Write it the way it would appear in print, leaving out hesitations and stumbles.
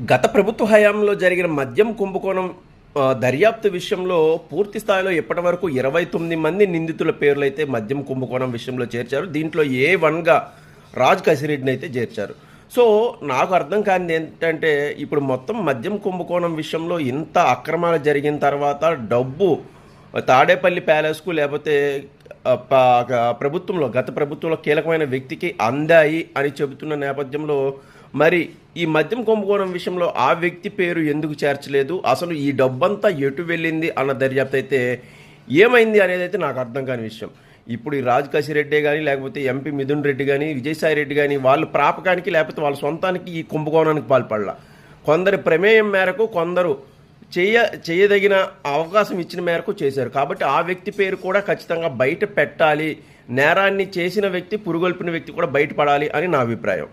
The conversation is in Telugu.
గత ప్రభుత్వ హయాంలో జరిగిన మద్యం కుంభకోణం దర్యాప్తు విషయంలో పూర్తి స్థాయిలో ఇప్పటివరకు 29 మంది నిందితుల పేర్లైతే మద్యం కుంభకోణం విషయంలో చేర్చారు. దీంట్లో A1గా రాజ్ కసిరెడ్డిని అయితే చేర్చారు. సో నాకు అర్థం కానిది ఏంటంటే, ఇప్పుడు మొత్తం మద్యం కుంభకోణం విషయంలో ఇంత అక్రమాలు జరిగిన తర్వాత డబ్బు తాడేపల్లి ప్యాలెస్కు లేకపోతే గత ప్రభుత్వంలో కీలకమైన వ్యక్తికి అందాయి అని చెబుతున్న నేపథ్యంలో, మరి ఈ మద్యం కుంభకోణం విషయంలో ఆ వ్యక్తి పేరు ఎందుకు చేర్చలేదు, అసలు ఈ డబ్బంతా ఎటు వెళ్ళింది అన్న దర్యాప్తు అయితే ఏమైంది అనేది అయితే నాకు అర్థం కాని విషయం. ఇప్పుడు ఈ రాజ్ కసిరెడ్డి కానీ లేకపోతే ఎంపీ మిథున్ రెడ్డి కానీ విజయసాయి రెడ్డి కానీ వాళ్ళు ప్రాపకానికి లేకపోతే వాళ్ళ సొంతానికి ఈ కుంభకోణానికి పాల్పడాల. కొందరి ప్రమేయం మేరకు కొందరు చేయదగిన అవకాశం ఇచ్చిన మేరకు చేశారు. కాబట్టి ఆ వ్యక్తి పేరు కూడా ఖచ్చితంగా బయట పెట్టాలి. నేరాన్ని చేసిన వ్యక్తి, పురుగొల్పిన వ్యక్తి కూడా బయటపడాలి అని నా అభిప్రాయం.